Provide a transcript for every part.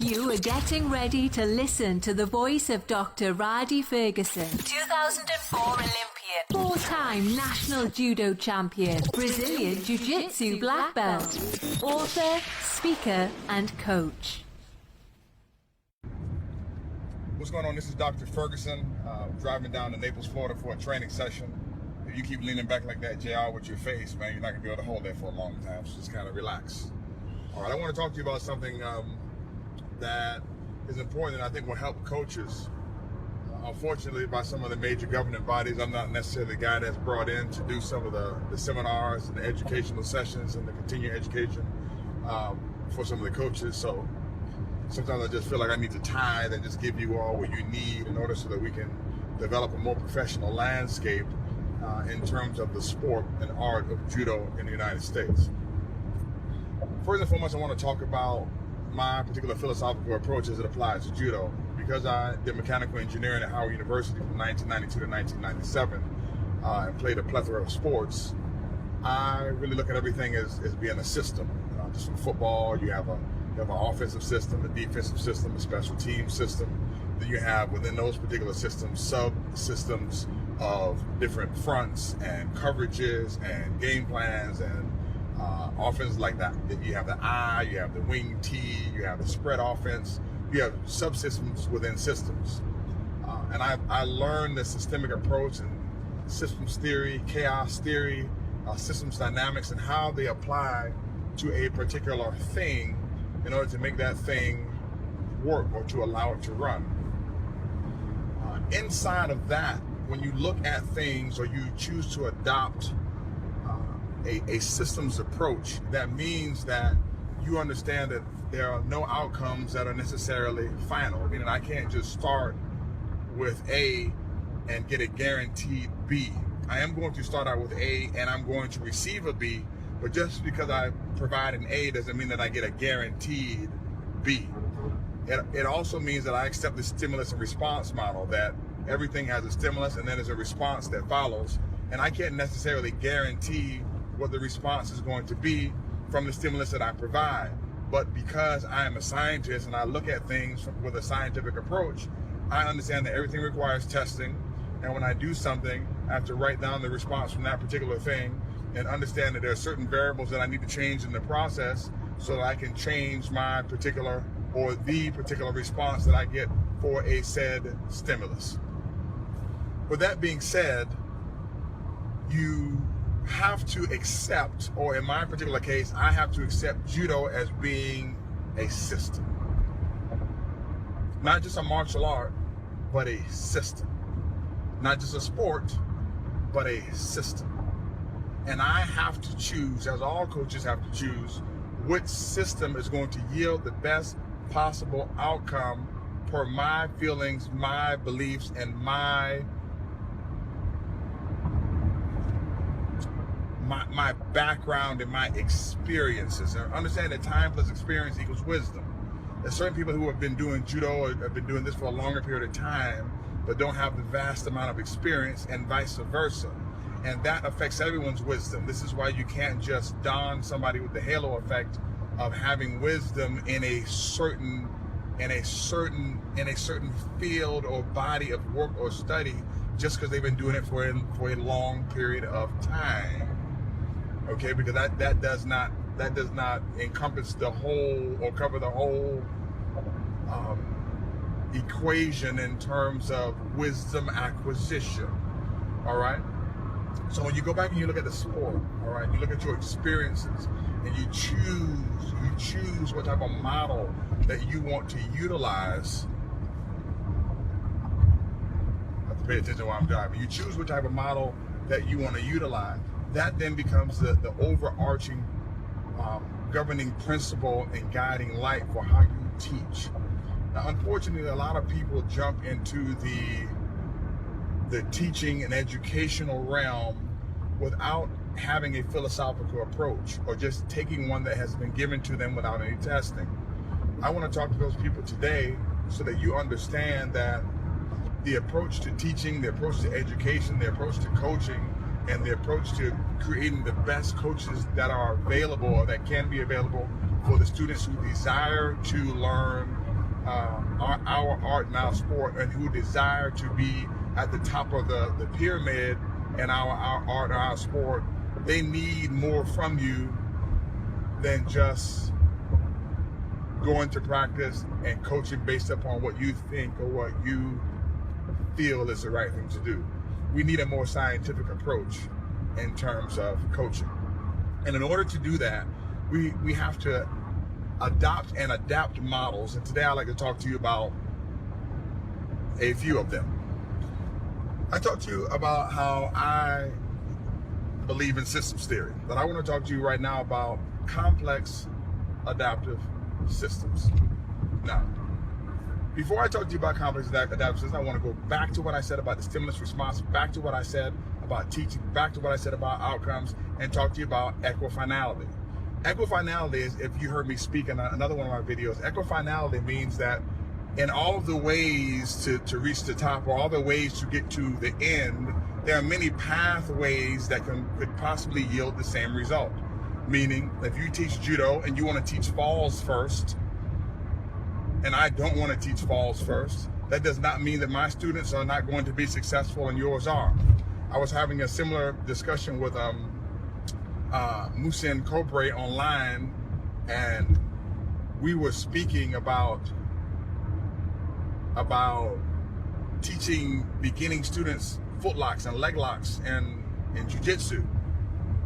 You are getting ready to listen to the voice of Dr. Rhadi Ferguson, 2004 Olympian, four-time national judo champion, Brazilian Jiu-Jitsu black belt, author, speaker, and coach. What's going on? This is Dr. Ferguson, driving down to Naples, Florida for a training session. If you keep leaning back like that, JR, with your face, man, you're not going to be able to hold that for a long time, so just kind of relax. All right, I want to talk to you about something that is important and I think will help coaches. Unfortunately, by some of the major governing bodies, I'm not necessarily the guy that's brought in to do some of the seminars and the educational sessions and the continuing education for some of the coaches. So sometimes I just feel like I need to tithe and just give you all what you need in order so that we can develop a more professional landscape in terms of the sport and art of judo in the United States. First and foremost, I want to talk about my particular philosophical approach as it applies to judo. Because I did mechanical engineering at Howard University from 1992 to 1997 and played a plethora of sports, I really look at everything as being a system. Just from football, you have an offensive system, a defensive system, a special team system. Then you have within those particular systems subsystems of different fronts and coverages and game plans and offense like that. You have the I, you have the wing T, you have the spread offense. You have subsystems within systems. And I learned the systemic approach and systems theory, chaos theory, systems dynamics, and how they apply to a particular thing in order to make that thing work or to allow it to run. Inside of that, when you look at things or you choose to adopt a systems approach, that means that you understand that there are no outcomes that are necessarily final. Meaning I can't just start with A and get a guaranteed B. I am going to start out with A and I'm going to receive a B, but just because I provide an A doesn't mean that I get a guaranteed B. It also means that I accept the stimulus and response model, that everything has a stimulus and then there's a response that follows, and I can't necessarily guarantee what the response is going to be from the stimulus that I provide. But because I am a scientist and I look at things with a scientific approach, I understand that everything requires testing. And when I do something, I have to write down the response from that particular thing and understand that there are certain variables that I need to change in the process so that I can change my particular or the particular response that I get for a said stimulus. With that being said, you have to accept, or in my particular case, I have to accept judo as being a system. Not just a martial art, but a system. Not just a sport, but a system. And I have to choose, as all coaches have to choose, which system is going to yield the best possible outcome per my feelings, my beliefs, and my background and my experiences. And understand that time plus experience equals wisdom. There's certain people who have been doing judo or have been doing this for a longer period of time but don't have the vast amount of experience, and vice versa. And that affects everyone's wisdom. This is why you can't just don somebody with the halo effect of having wisdom in a certain field or body of work or study just because they've been doing it for a long period of time. Okay, because that does not encompass the whole or cover the whole equation in terms of wisdom acquisition. All right. So when you go back and you look at the sport, all right, you look at your experiences and you choose what type of model that you want to utilize. I have to pay attention while I'm driving. You choose what type of model that you want to utilize. That then becomes the overarching governing principle and guiding light for how you teach. Now, unfortunately, a lot of people jump into the teaching and educational realm without having a philosophical approach or just taking one that has been given to them without any testing. I want to talk to those people today so that you understand that the approach to teaching, the approach to education, the approach to coaching, and the approach to creating the best coaches that are available or that can be available for the students who desire to learn our art and our sport, and who desire to be at the top of the pyramid in our art or our sport, they need more from you than just going to practice and coaching based upon what you think or what you feel is the right thing to do. We need a more scientific approach in terms of coaching. And in order to do that, we have to adopt and adapt models. And today I'd like to talk to you about a few of them. I talked to you about how I believe in systems theory, but I want to talk to you right now about complex adaptive systems. Now, before I talk to you about complex adaptive systems, I want to go back to what I said about the stimulus response, back to what I said about teaching, back to what I said about outcomes, and talk to you about equifinality. Equifinality is, if you heard me speak in another one of my videos, equifinality means that in all of the ways to reach the top, or all the ways to get to the end, there are many pathways that could possibly yield the same result. Meaning, if you teach judo and you want to teach falls first, and I don't want to teach falls first, that does not mean that my students are not going to be successful and yours are. I was having a similar discussion with Musin Cobre online, and we were speaking about teaching beginning students foot locks and leg locks in jiu-jitsu.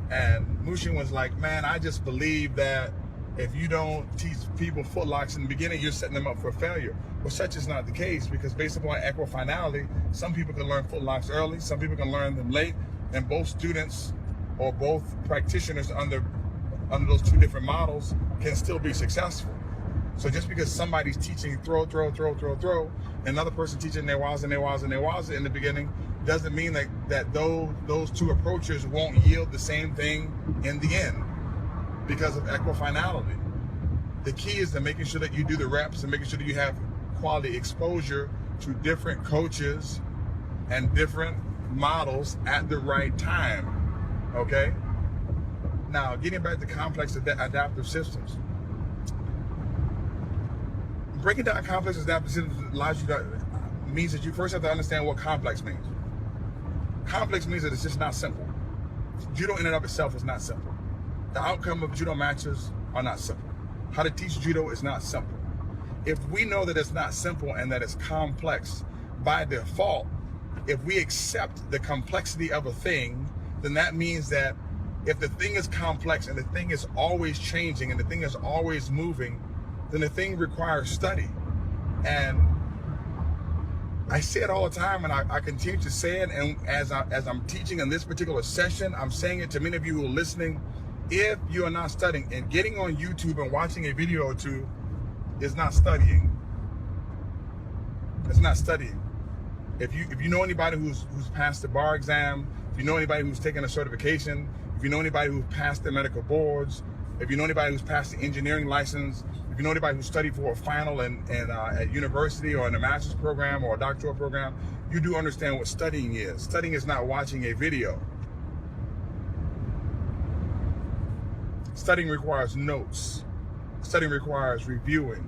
And Mushin was like, man, I just believe that if you don't teach people foot locks in the beginning, you're setting them up for failure. Well, such is not the case, because based upon equifinality, some people can learn foot locks early, some people can learn them late, and both students or both practitioners under those two different models can still be successful. So just because somebody's teaching throw, and another person teaching newaza in the beginning, doesn't mean that those two approaches won't yield the same thing in the end because of equifinality. The key is to making sure that you do the reps and making sure that you have quality exposure to different coaches and different models at the right time, okay? Now, getting back to complex adaptive systems. Breaking down complex adaptive systems means that you first have to understand what complex means. Complex means that it's just not simple. Judo in and of itself is not simple. The outcome of judo matches are not simple. How to teach judo is not simple. If we know that it's not simple and that it's complex, by default, if we accept the complexity of a thing, then that means that if the thing is complex and the thing is always changing and the thing is always moving, then the thing requires study. And I say it all the time, and I continue to say it, and as I'm teaching in this particular session, I'm saying it to many of you who are listening. If you are not studying, and getting on YouTube and watching a video or two is not studying. It's not studying. If you know anybody who's passed the bar exam, if you know anybody who's taken a certification, if you know anybody who's passed the medical boards, if you know anybody who's passed the engineering license, if you know anybody who studied for a final at university or in a master's program or a doctoral program, you do understand what studying is. Studying is not watching a video. Studying requires notes. Studying requires reviewing.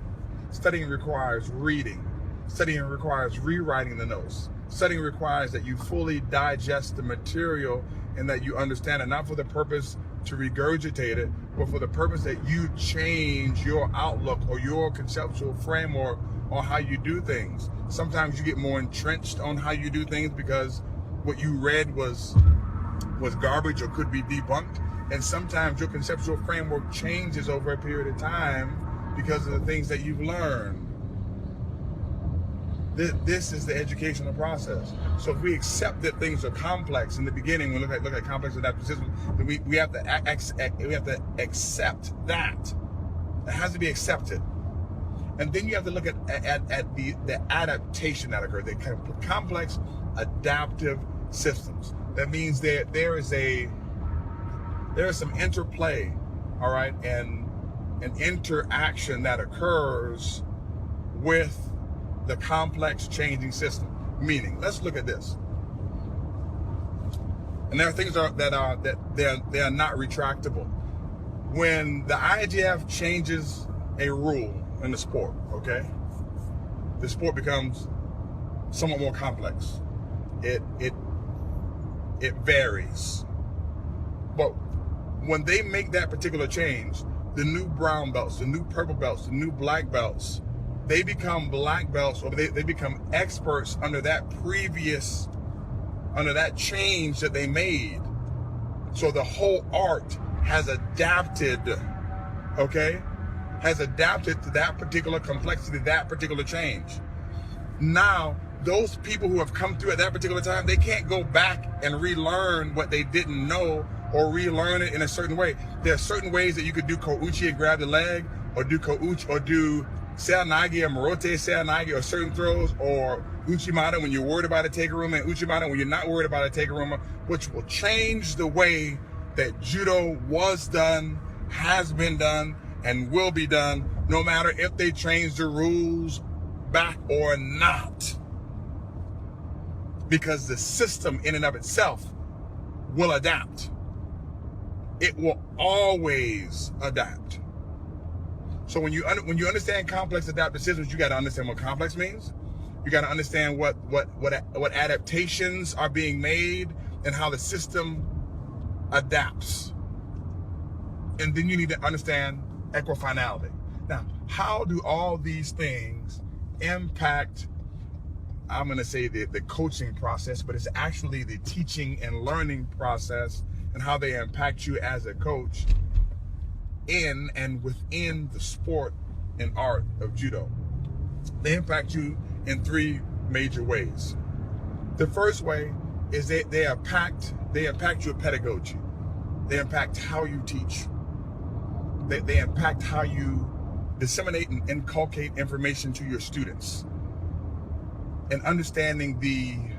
Studying requires reading. Studying requires rewriting the notes. Studying requires that you fully digest the material and that you understand it, not for the purpose to regurgitate it, but for the purpose that you change your outlook or your conceptual framework on how you do things. Sometimes you get more entrenched on how you do things because what you read was garbage or could be debunked. And sometimes your conceptual framework changes over a period of time because of the things that you've learned. This is the educational process. So if we accept that things are complex in the beginning, when we look at complex adaptive systems, then we have to accept that. It has to be accepted. And then you have to look at the adaptation that occurs, the complex adaptive systems. That means there is some interplay, all right, and an interaction that occurs with the complex changing system. Meaning, let's look at this. And there are things that are not retractable. When the IGF changes a rule in the sport, okay, the sport becomes somewhat more complex. It varies. But when they make that particular change, the new brown belts, the new purple belts, the new black belts, they become black belts, or they become experts under that change that they made. So the whole art has adapted, okay? Has adapted to that particular complexity, that particular change. Now, those people who have come through at that particular time, they can't go back and relearn what they didn't know or relearn it in a certain way. There are certain ways that you could do ko'uchi and grab the leg, or do ko'uchi, or do seanage or morote seanage, or certain throws, or uchimata when you're worried about a take-a-ruma, and uchimata when you're not worried about a take-a-ruma, which will change the way that judo was done, has been done, and will be done, no matter if they change the rules back or not. Because the system in and of itself will adapt. It will always adapt. So when you understand complex adaptive systems, you got to understand what complex means. You got to understand what adaptations are being made and how the system adapts. And then you need to understand equifinality. Now, how do all these things impact, I'm going to say the coaching process, but it's actually the teaching and learning process, and how they impact you as a coach in and within the sport and art of judo? They impact you in three major ways. The first way is they impact your pedagogy. They impact how you teach. They impact how you disseminate and inculcate information to your students, and understanding the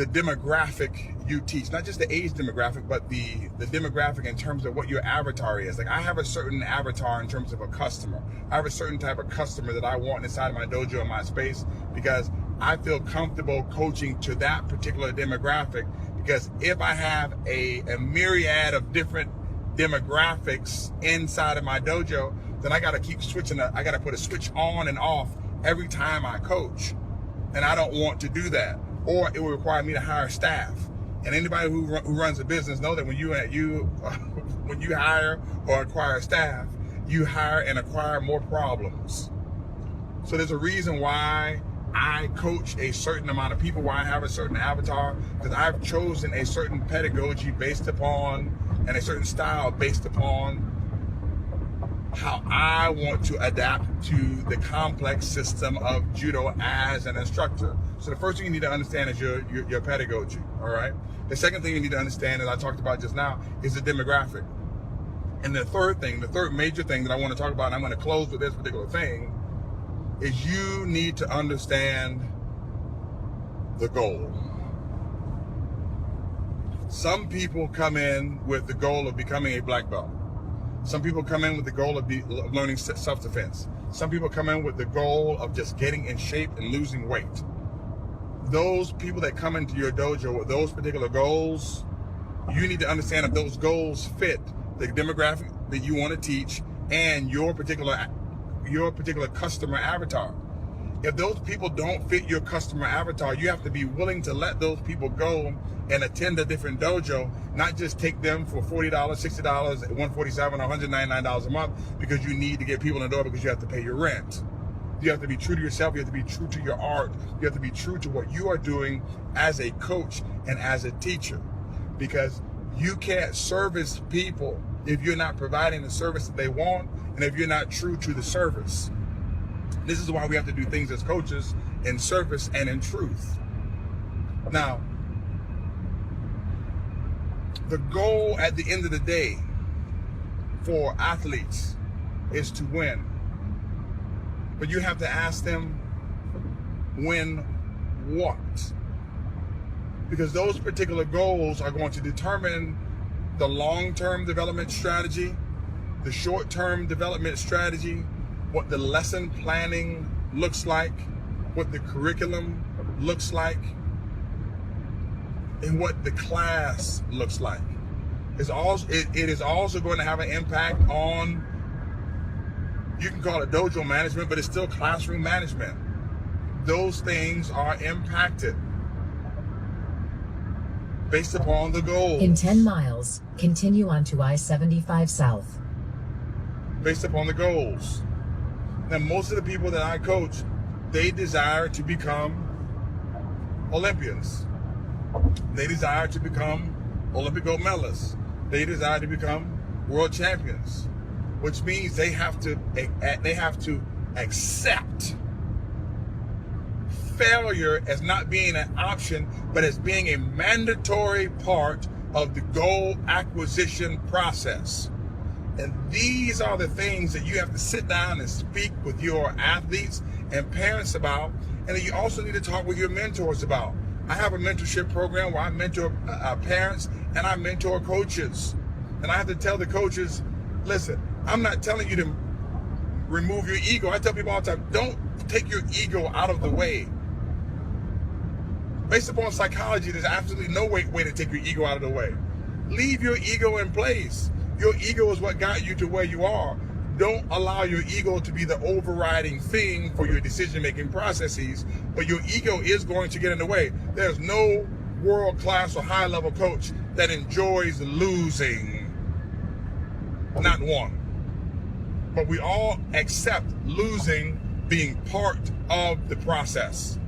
demographic you teach, not just the age demographic, but the demographic in terms of what your avatar is. Like, I have a certain avatar in terms of a customer. I have a certain type of customer that I want inside of my dojo and my space, because I feel comfortable coaching to that particular demographic. Because if I have a myriad of different demographics inside of my dojo, then I got to keep switching. I got to put a switch on and off every time I coach. And I don't want to do that. Or it will require me to hire staff. And anybody who runs a business know that when you hire or acquire staff, you hire and acquire more problems. So there's a reason why I coach a certain amount of people, why I have a certain avatar, because I've chosen a certain pedagogy based upon, and a certain style based upon how I want to adapt to the complex system of judo as an instructor. So the first thing you need to understand is your pedagogy, all right? The second thing you need to understand, as I talked about just now, is the demographic. And the third major thing that I want to talk about, and I'm going to close with this particular thing, is you need to understand the goal. Some people come in with the goal of becoming a black belt. Some people come in with the goal of learning self-defense. Some people come in with the goal of just getting in shape and losing weight. Those people that come into your dojo with those particular goals, you need to understand if those goals fit the demographic that you want to teach and your particular customer avatar. If those people don't fit your customer avatar, you have to be willing to let those people go and attend a different dojo, not just take them for $40, $60, $147, $199 a month, because you need to get people in the door because you have to pay your rent. You have to be true to yourself. You have to be true to your art. You have to be true to what you are doing as a coach and as a teacher, because you can't service people if you're not providing the service that they want and if you're not true to the service. This is why we have to do things as coaches in service and in truth. Now, the goal at the end of the day for athletes is to win. But you have to ask them, win what? Because those particular goals are going to determine the long-term development strategy, the short-term development strategy, what the lesson planning looks like, what the curriculum looks like, and what the class looks like. It is also going to have an impact on You can call it dojo management, but it's still classroom management. Those things are impacted based upon the goals. In 10 miles, continue on to I-75 South. Based upon the goals. Now, most of the people that I coach, they desire to become Olympians. They desire to become Olympic gold medalists. They desire to become world champions, which means they have to accept failure as not being an option, but as being a mandatory part of the goal acquisition process. And these are the things that you have to sit down and speak with your athletes and parents about, and then you also need to talk with your mentors about. I have a mentorship program where I mentor parents and I mentor coaches. And I have to tell the coaches, listen, I'm not telling you to remove your ego. I tell people all the time, don't take your ego out of the way. Based upon psychology, there's absolutely no way to take your ego out of the way. Leave your ego in place. Your ego is what got you to where you are. Don't allow your ego to be the overriding thing for your decision-making processes, but your ego is going to get in the way. There's no world-class or high-level coach that enjoys losing. Not one. But we all accept losing being part of the process.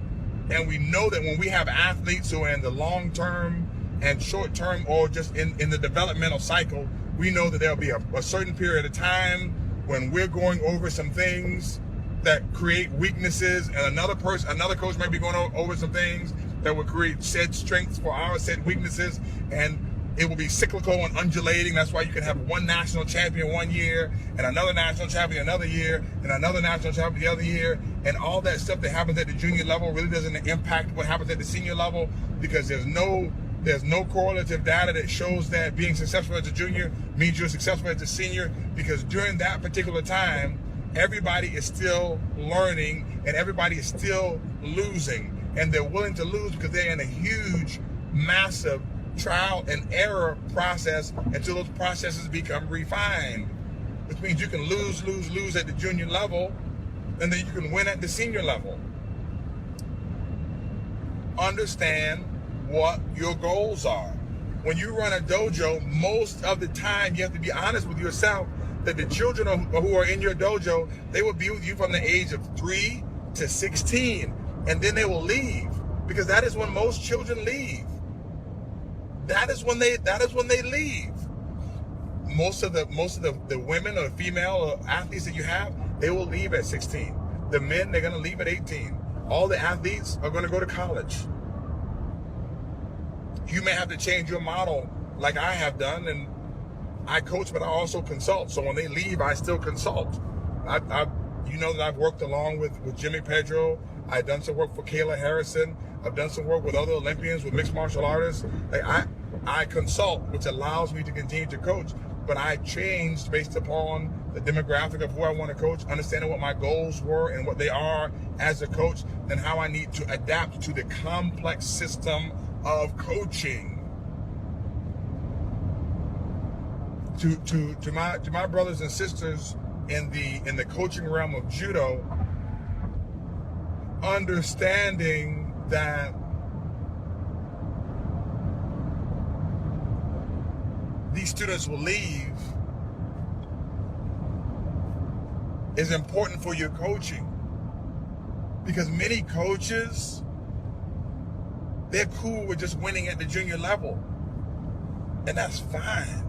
And we know that when we have athletes who are in the long-term and short-term or just in the developmental cycle, we know that there'll be a certain period of time when we're going over some things that create weaknesses, and another coach might be going over some things that will create said strengths for our said weaknesses, and it will be cyclical and undulating. That's why you can have one national champion one year and another national champion another year and another national champion the other year, and all that stuff that happens at the junior level really doesn't impact what happens at the senior level, because there's no correlative data that shows that being successful as a junior means you're successful as a senior, because during that particular time, everybody is still learning and everybody is still losing, and they're willing to lose because they're in a huge, massive trial and error process until those processes become refined, which means you can lose at the junior level, and then you can win at the senior level. Understand what your goals are. When you run a dojo, most of the time you have to be honest with yourself that the children who are in your dojo, they will be with you from the age of 3 to 16, and then they will leave, because that is when most children leave. That is when they leave. Most of the women or female athletes that you have, they will leave at 16. The men, they're going to leave at 18. All the athletes are going to go to college. You may have to change your model like I have done, and I coach, but I also consult. So when they leave, I still consult. You know that I've worked along with Jimmy Pedro. I've done some work for Kayla Harrison. I've done some work with other Olympians, with mixed martial artists. I consult, which allows me to continue to coach, but I changed based upon the demographic of who I want to coach, understanding what my goals were and what they are as a coach, and how I need to adapt to the complex system of coaching. To my brothers and sisters in the coaching realm of judo, understanding that these students will leave is important for your coaching, because many coaches, they're cool with just winning at the junior level, and that's fine,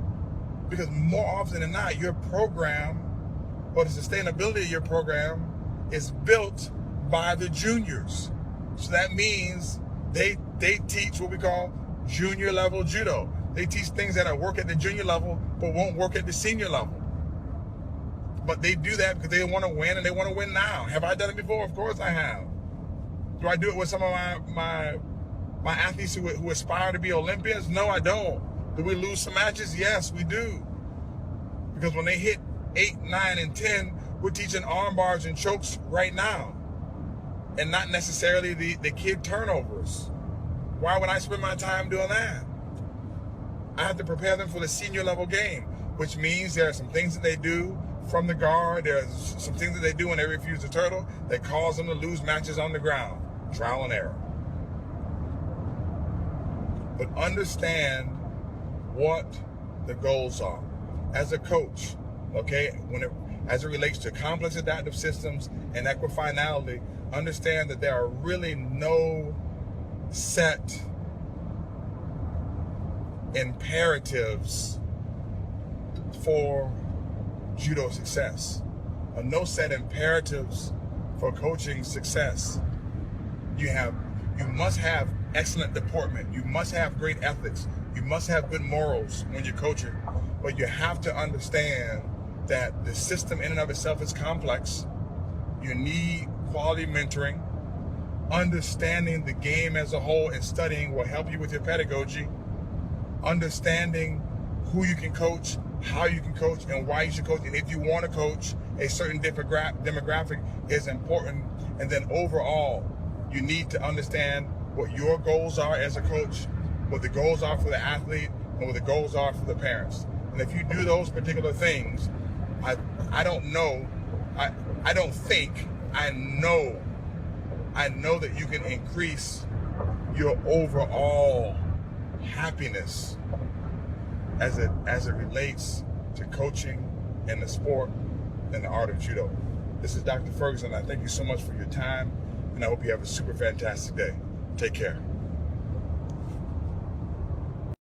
because more often than not, your program or the sustainability of your program is built by the juniors. So that means they teach what we call junior level judo. They teach things that work at the junior level but won't work at the senior level. But they do that because they want to win, and they want to win now. Have I done it before? Of course I have. Do I do it with some of my athletes who aspire to be Olympians? No, I don't. Do we lose some matches? Yes, we do. Because when they hit 8, 9, and 10, we're teaching arm bars and chokes right now, and not necessarily the kid turnovers. Why would I spend my time doing that? I have to prepare them for the senior level game, which means there are some things that they do from the guard. There's some things that they do when they refuse to turtle that cause them to lose matches on the ground. Trial and error. But understand what the goals are. As a coach, okay, as it relates to complex adaptive systems and equifinality, understand that there are really no set imperatives for judo success, or no set imperatives for coaching success. You must have excellent deportment. You must have great ethics. You must have good morals when you're coaching. But you have to understand that the system in and of itself is complex. You need quality mentoring. Understanding the game as a whole and studying will help you with your pedagogy. Understanding who you can coach, how you can coach, and why you should coach. And if you want to coach, a certain demographic is important. And then overall, you need to understand what your goals are as a coach, what the goals are for the athlete, and what the goals are for the parents. And if you do those particular things, I don't know, I don't think, I know that you can increase your overall happiness as it relates to coaching and the sport and the art of judo. This is Dr. Ferguson. I thank you so much for your time, and I hope you have a super fantastic day. Take care.